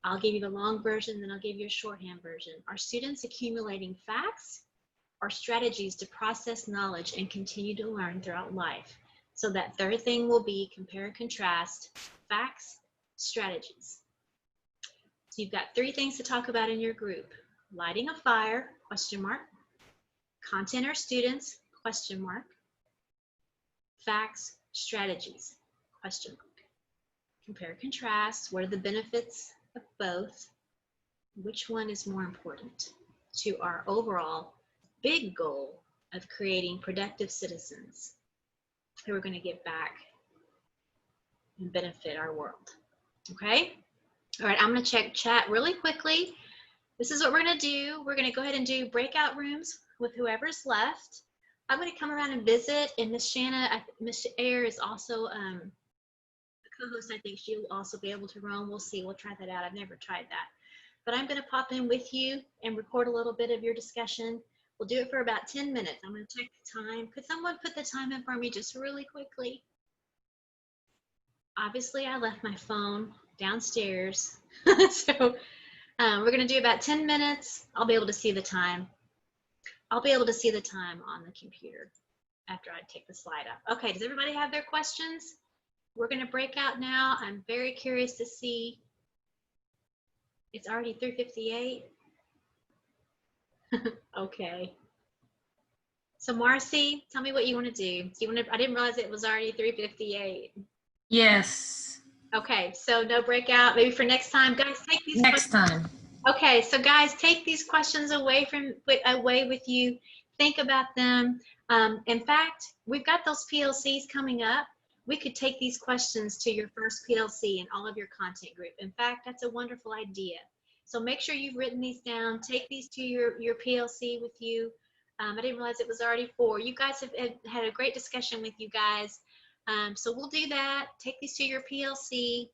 A: I'll give you the long version, then I'll give you a shorthand version. Are students accumulating facts or strategies to process knowledge and continue to learn throughout life? So that third thing will be compare and contrast facts, strategies. So you've got 3 things to talk about in your group. Lighting a fire, question mark. Content or students, question mark. Facts, strategies, question mark. Compare, contrast, what are the benefits of both? Which one is more important to our overall big goal of creating productive citizens who are going to give back and benefit our world? Okay? All right, I'm going to check chat really quickly. This is what we're going to do. We're going to go ahead and do breakout rooms with whoever's left. I'm going to come around and visit, and Miss Shanna, Miss Ayer is also a co-host. I think she'll also be able to roam. We'll see. We'll try that out. I've never tried that. But I'm going to pop in with you and record a little bit of your discussion. We'll do it for about 10 minutes. I'm going to check the time. Could someone put the time in for me just really quickly? Obviously, I left my phone downstairs. So we're going to do about 10 minutes. I'll be able to see the time. I'll be able to see the time on the computer after I take the slide up. Okay, does everybody have their questions? We're going to break out now. I'm very curious to see. It's already 3:58. Okay. So Marcy, tell me what you want to do. Do you want to? I didn't realize it was already 3:58.
L: Yes.
A: Okay, so no breakout. Maybe for next time, guys. Take these
L: Next time.
A: Okay, so guys, take these questions away with you. Think about them. In fact, we've got those PLCs coming up. We could take these questions to your first PLC in all of your content group. In fact, that's a wonderful idea. So make sure you've written these down. Take these to your PLC with you. I didn't realize it was already 4. You guys have had a great discussion with you guys. So we'll do that. Take these to your PLC.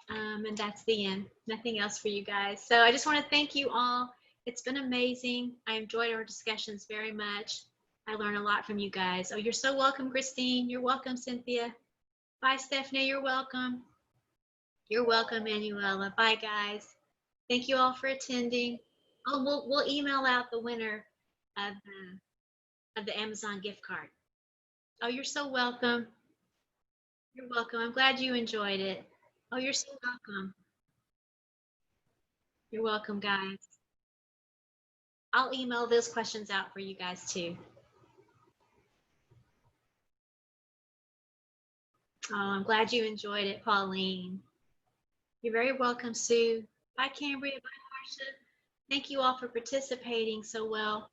A: And that's the end. Nothing else for you guys. So I just want to thank you all. It's been amazing. I enjoyed our discussions very much. I learned a lot from you guys. Oh, you're so welcome, Christine. You're welcome, Cynthia. Bye, Stephanie. You're welcome. You're welcome, Manuela. Bye, guys. Thank you all for attending. Oh, we'll email out the winner of the Amazon gift card. Oh, you're so welcome. You're welcome. I'm glad you enjoyed it. Oh, you're so welcome. You're welcome, guys. I'll email those questions out for you guys too. Oh, I'm glad you enjoyed it, Pauline. You're very welcome, Sue. Bye, Cambria. Bye, Marsha. Thank you all for participating so well.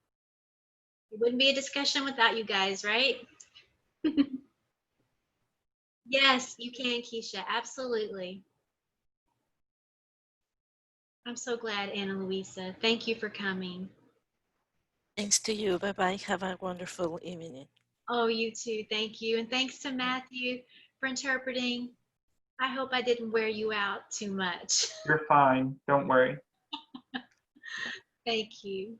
A: It wouldn't be a discussion without you guys, right? Yes, you can, Keisha. Absolutely. I'm so glad, Anna Luisa. Thank you for coming.
M: Thanks to you. Bye-bye. Have a wonderful evening.
A: Oh, you too. Thank you. And thanks to Matthew for interpreting. I hope I didn't wear you out too much.
K: You're fine. Don't worry.
A: Thank you.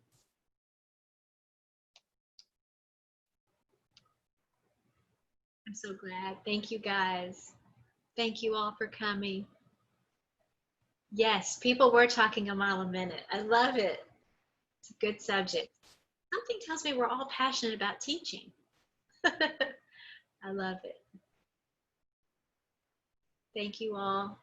A: I'm so glad. Thank you, guys. Thank you all for coming. Yes, people were talking a mile a minute. I love it. It's a good subject. Something tells me we're all passionate about teaching. I love it. Thank you all.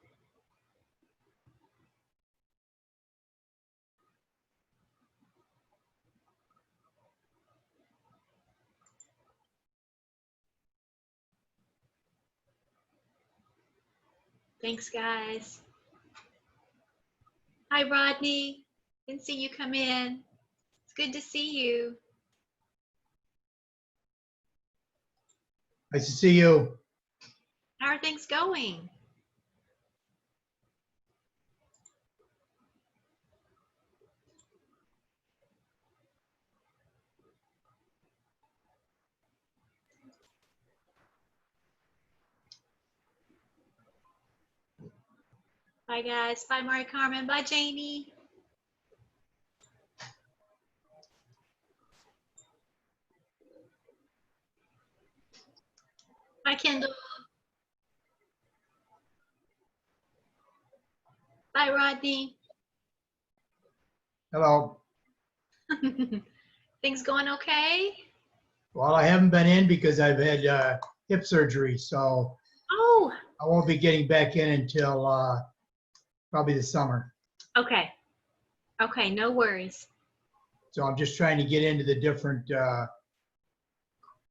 A: Thanks, guys. Hi, Rodney. Didn't see you come in. It's good to see you.
N: Nice to see you.
A: How are things going? Bye, guys. Bye, Mari Carmen. Bye, Jamie. Bye, Kendall. Bye, Rodney.
N: Hello.
A: Things going okay?
N: Well, I haven't been in because I've had hip surgery, so
A: Oh,
N: I won't be getting back in until probably the summer.
A: okay. Okay, no worries.
N: So I'm just trying to get into the different